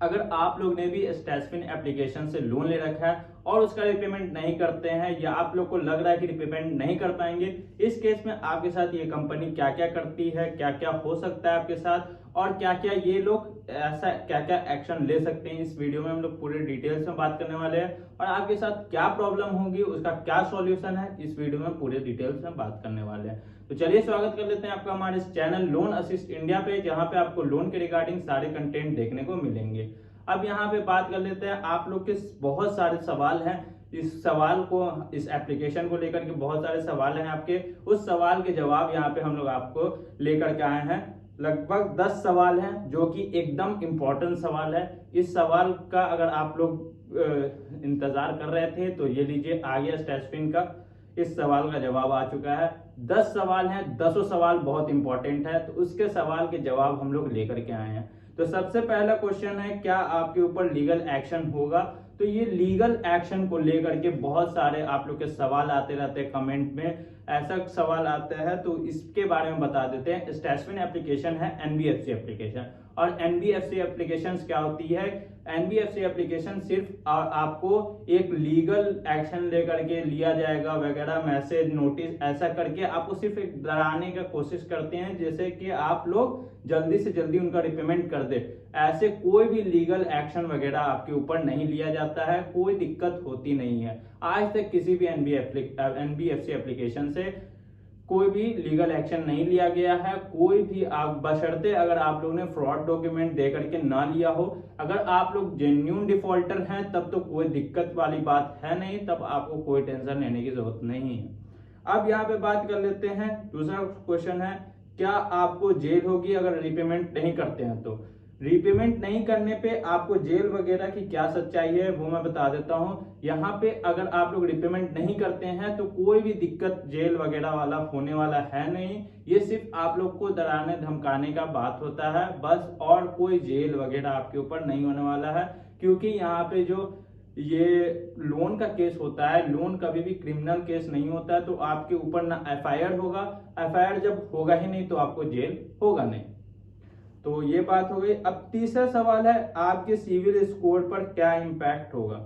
अगर आप लोग ने भी स्टैशफिन एप्लीकेशन से लोन ले रखा है और उसका रिपेमेंट नहीं करते हैं या आप लोग को लग रहा है कि रिपेमेंट नहीं कर पाएंगे, इस केस में आपके साथ ये कंपनी क्या क्या करती है, क्या क्या हो सकता है आपके साथ और क्या क्या ये लोग ऐसा क्या क्या एक्शन ले सकते हैं, इस वीडियो में हम लोग पूरे डिटेल्स में बात करने वाले हैं। और आपके साथ क्या प्रॉब्लम होगी, उसका क्या सॉल्यूशन है, इस वीडियो में पूरे डिटेल्स में बात करने वाले हैं। तो चलिए स्वागत कर लेते हैं आपका हमारे इस चैनल लोन असिस्ट इंडिया पे, जहां पे आपको लोन के रिगार्डिंग सारे कंटेंट देखने को मिलेंगे। अब यहाँ पे बात कर लेते हैं, आप लोग के बहुत सारे सवाल हैं, इस सवाल को, इस एप्लीकेशन को लेकर के बहुत सारे सवाल हैं आपके, उस सवाल के जवाब यहाँ पे हम लोग आपको लेकर के आए हैं। लगभग 10 सवाल हैं जो कि एकदम इंपॉर्टेंट सवाल है। इस सवाल का अगर आप लोग इंतजार कर रहे थे तो ये लीजिए, आ गया स्टैशफिन का इस सवाल का जवाब आ चुका है। 10 सवाल हैं, 10 सवाल बहुत इंपॉर्टेंट है, तो उसके सवाल के जवाब हम लोग लेकर के आए हैं। तो सबसे पहला क्वेश्चन है, क्या आपके ऊपर लीगल एक्शन होगा? तो ये लीगल एक्शन को लेकर के बहुत सारे आप लोग के सवाल आते रहते हैं कमेंट में, ऐसा सवाल आता है तो इसके बारे में बता देते हैं। स्टैशफिन एप्लीकेशन है एनबीएफसी एप्लीकेशन, और एनबीएफसी एप्लीकेशन क्या होती है? एनबीएफसी एप्लीकेशन सिर्फ आपको एक लीगल एक्शन लेकर के लिया जाएगा वगैरह, मैसेज नोटिस ऐसा करके आपको सिर्फ एक डराने का कोशिश करते हैं, जैसे कि आप लोग जल्दी से जल्दी उनका रिपेमेंट कर दे। ऐसे कोई भी लीगल एक्शन वगैरह आपके ऊपर नहीं लिया जाता है, कोई दिक्कत होती नहीं है। आज तक किसी भी एनबीएफसी एप्लीकेशन से कोई भी लीगल एक्शन नहीं लिया गया है, कोई भी आप, बशर्ते अगर आप लोग ने फ्रॉड डॉक्यूमेंट दे करके ना लिया हो। अगर आप लोग जेन्युइन डिफॉल्टर हैं तब तो कोई दिक्कत वाली बात है नहीं, तब आपको कोई टेंशन लेने की जरूरत नहीं है। अब यहाँ पे बात कर लेते हैं, दूसरा क्वेश्चन है, क्या आपको जेल होगी अगर रिपेमेंट नहीं करते हैं? तो रिपेमेंट नहीं करने पे आपको जेल वगैरह की क्या सच्चाई है वो मैं बता देता हूं। यहाँ पे अगर आप लोग रिपेमेंट नहीं करते हैं तो कोई भी दिक्कत जेल वगैरह वाला होने वाला है नहीं, ये सिर्फ आप लोग को डराने धमकाने का बात होता है बस, और कोई जेल वगैरह आपके ऊपर नहीं होने वाला है। क्योंकि यहाँ पे जो ये लोन का केस होता है, लोन कभी भी क्रिमिनल केस नहीं होता है, तो आपके ऊपर ना एफआईआर होगा, एफआईआर जब होगा ही नहीं तो आपको जेल होगा नहीं। तो ये बात हो गई। अब तीसरा सवाल है, आपके सिविल स्कोर पर क्या इंपैक्ट होगा?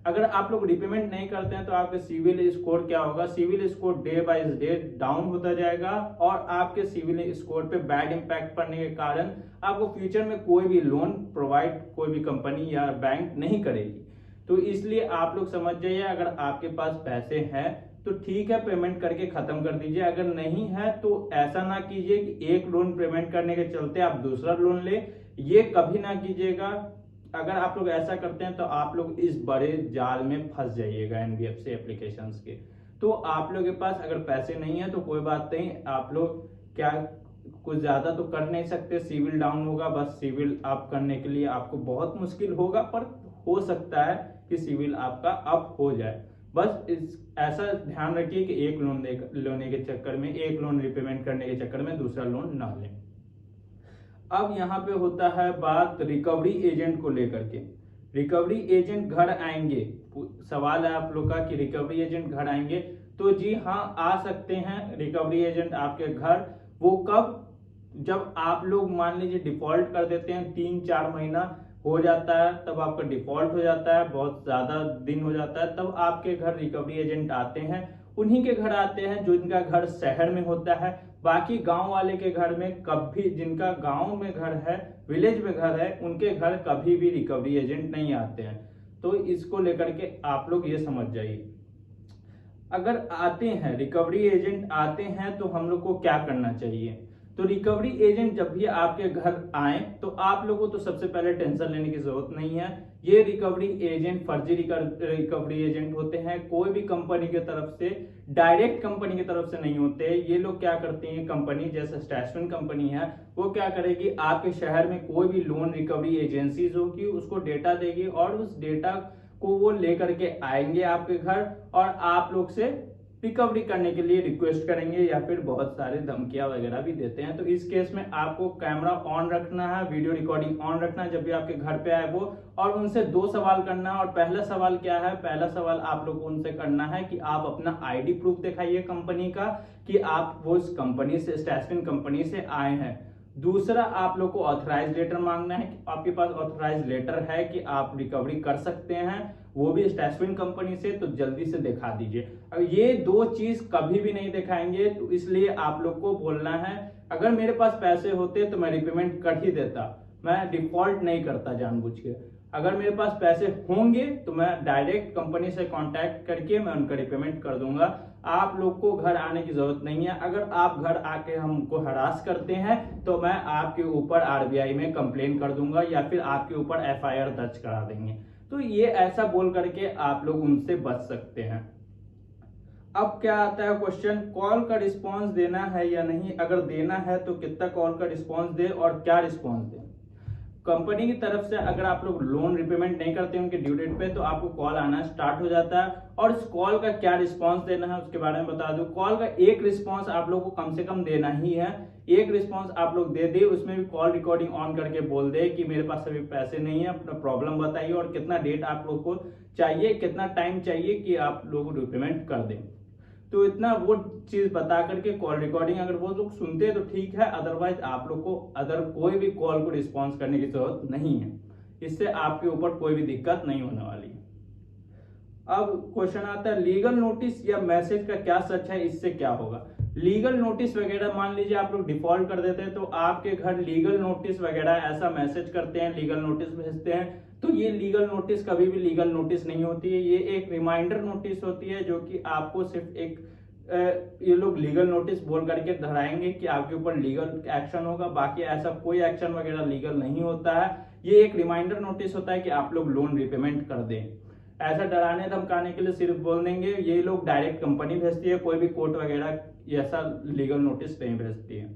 अगर आप लोग रिपेमेंट नहीं करते हैं तो आपके सिविल स्कोर क्या होगा? CIBIL score day by day down होता जाएगा, और आपके सिविल स्कोर पे बैड इंपैक्ट पड़ने के कारण आपको फ्यूचर में कोई भी लोन प्रोवाइड कोई भी कंपनी या बैंक नहीं करेगी। तो इसलिए आप लोग समझ जाइए, अगर आपके पास पैसे हैं तो ठीक है, पेमेंट करके खत्म कर दीजिए। अगर नहीं है तो ऐसा ना कीजिए कि एक लोन पेमेंट करने के चलते आप दूसरा लोन ले, ये कभी ना कीजिएगा। अगर आप लोग ऐसा करते हैं तो आप लोग इस बड़े जाल में फंस जाइएगा एनबीएफसी एप्लीकेशंस के। तो आप लोग के पास अगर पैसे नहीं है तो कोई बात नहीं, आप लोग क्या कुछ ज्यादा तो कर नहीं सकते, सिविल डाउन होगा बस। सिविल आप करने के लिए आपको बहुत मुश्किल होगा, पर हो सकता है कि सिविल आपका अप हो जाए। बस ऐसा ध्यान रखिए कि एक लोन लेने के चक्कर में, एक लोन रिपेमेंट करने के चक्कर में दूसरा लोन ना लें। अब यहाँ पे होता है बात रिकवरी एजेंट को लेकर के। रिकवरी एजेंट घर आएंगे, सवाल है आप लोग का कि रिकवरी एजेंट घर आएंगे, तो जी हाँ, आ सकते हैं रिकवरी एजेंट आपके घर। वो कब? जब आप लोग मान लीजिए डिफॉल्ट कर देते हैं, 3-4 महीना हो जाता है, तब आपका डिफॉल्ट हो जाता है, बहुत ज्यादा दिन हो जाता है, तब आपके घर रिकवरी एजेंट आते हैं। उन्हीं के घर आते हैं जिनका घर शहर में होता है। बाकी गांव वाले के घर में कभी, जिनका गांव में घर है, विलेज में घर है, उनके घर कभी भी रिकवरी एजेंट नहीं आते हैं। तो इसको लेकर के आप लोग ये समझ जाइए। अगर आते हैं रिकवरी एजेंट आते हैं तो हम लोग को क्या करना चाहिए? तो रिकवरी एजेंट जब भी आपके घर आए तो आप लोगों को तो सबसे पहले टेंशन लेने की जरूरत नहीं है। ये रिकवरी एजेंट फर्जी रिकवरी एजेंट होते हैं, कोई भी कंपनी की तरफ से, डायरेक्ट कंपनी की तरफ से नहीं होते। ये लोग क्या करते हैं, कंपनी जैसे स्टैशफिन कंपनी है, वो क्या करेगी, आपके शहर में कोई भी लोन रिकवरी एजेंसीज होगी, उसको डेटा देगी, और उस डेटा को वो लेकर के आएंगे आपके घर, और आप लोग से रिकवरी करने के लिए रिक्वेस्ट करेंगे, या फिर बहुत सारे धमकियां वगैरह भी देते हैं। तो इस केस में आपको कैमरा ऑन रखना है, वीडियो रिकॉर्डिंग ऑन रखना है जब भी आपके घर पे आए वो, और उनसे 2 सवाल करना है। और पहला सवाल क्या है? पहला सवाल आप लोग को उनसे करना है कि आप अपना आईडी प्रूफ दिखाइए कंपनी का, कि आप वो इस कंपनी से, स्टैशफिन कंपनी से आए हैं। दूसरा, आप लोग को ऑथराइज लेटर मांगना है कि आपके पास ऑथराइज लेटर है कि आप रिकवरी कर सकते हैं, वो भी स्टैशविन कंपनी से, तो जल्दी से दिखा दीजिए। अब ये दो चीज कभी भी नहीं दिखाएंगे, तो इसलिए आप लोग को बोलना है अगर मेरे पास पैसे होते तो मैं रिपेमेंट कर ही देता, मैं डिफॉल्ट नहीं करता जानबूझ के। अगर मेरे पास पैसे होंगे तो मैं डायरेक्ट कंपनी से कांटेक्ट करके मैं उनका रिपेमेंट कर दूंगा। आप लोग को घर आने की जरूरत नहीं है। अगर आप घर आके हमको हरास करते हैं तो मैं आपके ऊपर आरबीआई में कंप्लेन कर दूंगा या फिर आपके ऊपर एफआईआर दर्ज करा देंगे। तो ये ऐसा बोल करके आप लोग उनसे बच सकते हैं। अब क्या आता है क्वेश्चन, कॉल का रिस्पांस देना है या नहीं। अगर देना है तो कितना कॉल का रिस्पांस दे और क्या रिस्पांस दे। कंपनी की तरफ से अगर आप लोग लोन रिपेमेंट नहीं करते उनके ड्यू डेट पे तो आपको कॉल आना स्टार्ट हो जाता है, और इस कॉल का क्या रिस्पांस देना है उसके बारे में बता दूं। कॉल का एक रिस्पांस आप लोग को कम से कम देना ही है। एक रिस्पांस आप लोग दे दे, उसमें भी कॉल रिकॉर्डिंग ऑन करके बोल दे कि मेरे पास अभी पैसे नहीं है, अपना प्रॉब्लम बताइए और कितना डेट आप लोग को चाहिए, कितना टाइम चाहिए कि आप लोग रिपेमेंट कर दें। तो इतना वो चीज बता करके कॉल रिकॉर्डिंग अगर वो लोग सुनते हैं तो ठीक है, अदरवाइज आप लोग को अदर कोई भी कॉल को रिस्पॉन्स करने की जरूरत नहीं है। इससे आपके ऊपर कोई भी दिक्कत नहीं होने वाली। अब क्वेश्चन आता है लीगल नोटिस या मैसेज का क्या सच है, इससे क्या होगा। लीगल नोटिस वगैरह मान लीजिए आप लोग डिफॉल्ट कर देते हैं तो आपके घर लीगल नोटिस वगैरह ऐसा मैसेज करते हैं, लीगल नोटिस भेजते हैं, तो ये लीगल नोटिस कभी भी लीगल नोटिस नहीं होती है। ये एक रिमाइंडर नोटिस होती है जो कि आपको सिर्फ एक ये लोग लीगल नोटिस बोल करके धराएंगे कि आपके ऊपर लीगल एक्शन होगा, बाकी ऐसा कोई एक्शन वगैरह लीगल नहीं होता है। ये एक रिमाइंडर नोटिस होता है कि आप लोग लोन रिपेमेंट कर दें। ऐसा डराने धमकाने के लिए सिर्फ बोल देंगे। ये लोग डायरेक्ट कंपनी भेजती है, कोई भी कोर्ट वगैरह ऐसा लीगल नोटिस नहीं भेजती है।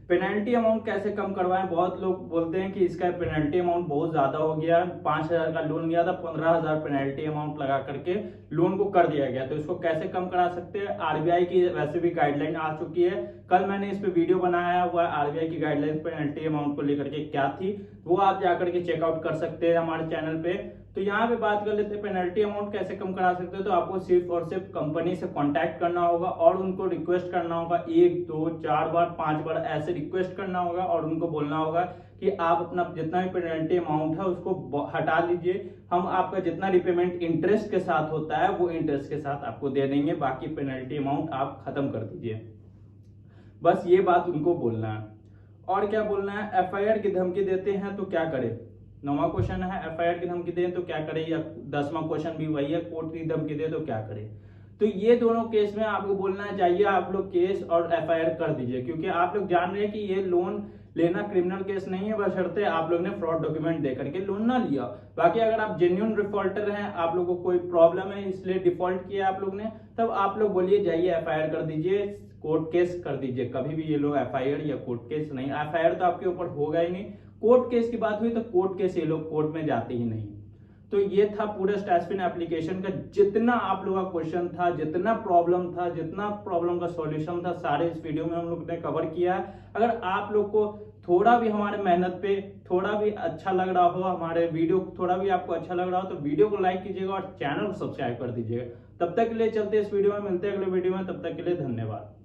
पेनल्टी अमाउंट कैसे कम करवाएं। बहुत लोग बोलते हैं कि इसका पेनल्टी अमाउंट बहुत ज्यादा हो गया, 5,000 का लोन लिया था 15,000 पेनल्टी अमाउंट लगा करके लोन को कर दिया गया, तो इसको कैसे कम करा सकते हैं। आरबीआई की वैसे भी गाइडलाइन आ चुकी है, कल मैंने इस पे वीडियो बनाया हुआ है। आरबीआई की गाइडलाइन पेनल्टी अमाउंट को लेकर के क्या थी वो आप जाकर के चेकआउट कर सकते हैं हमारे चैनल पे। तो यहाँ पे बात कर लेते हैं पेनल्टी अमाउंट कैसे कम करा सकते हो। तो आपको सिर्फ और सिर्फ कंपनी से कांटेक्ट करना होगा और उनको रिक्वेस्ट करना होगा, 1 2 4 बार 5 बार ऐसे रिक्वेस्ट करना होगा और उनको बोलना होगा कि आप अपना जितना भी पेनल्टी अमाउंट है उसको हटा लीजिए, हम आपका जितना रिपेमेंट इंटरेस्ट के साथ होता है वो इंटरेस्ट के साथ आपको दे देंगे, बाकी पेनल्टी अमाउंट आप खत्म कर दीजिए। बस ये बात उनको बोलना है। और क्या बोलना है, एफआईआर की धमकी देते हैं तो क्या करें। 9वां क्वेश्चन है एफआईआर की धमकी दे तो क्या करे, या 10वां क्वेश्चन भी वही है कोर्ट की धमकी दे तो क्या करे। तो ये दोनों केस में आपको बोलना चाहिए आप लोग केस और एफआईआर कर दीजिए, क्योंकि आप लोग जान रहे हैं कि ये लोन लेना क्रिमिनल केस नहीं है, बशर्ते आप लोग ने फ्रॉड डॉक्यूमेंट दे करके लोन ना लिया। बाकी अगर आप जेन्युइन डिफॉल्टर हैं, आप लोगों को कोई प्रॉब्लम है इसलिए डिफॉल्ट किया आप लोग ने, तब आप लोग बोलिए जाइए एफआईआर कर दीजिए, कोर्ट केस कर दीजिए। कभी भी ये लोग एफआईआर या कोर्ट केस नहीं, एफआईआर तो आपके ऊपर होगा ही नहीं, कोर्ट केस की बात हुई तो कोर्ट केस ये लोग कोर्ट में जाते ही नहीं। तो ये था पूरा स्टैशविन एप्लीकेशन का जितना आप लोगों का क्वेश्चन था, जितना प्रॉब्लम था, जितना प्रॉब्लम का सॉल्यूशन था, सारे इस वीडियो में हम लोग ने कवर किया है। अगर आप लोग को थोड़ा भी हमारे मेहनत पे थोड़ा भी अच्छा लग रहा हो, हमारे वीडियो थोड़ा भी आपको अच्छा लग रहा हो, तो वीडियो को लाइक कीजिएगा और चैनल को सब्सक्राइब कर दीजिएगा। तब तक के लिए चलते इस वीडियो में, मिलते हैं अगले वीडियो में, तब तक के लिए धन्यवाद।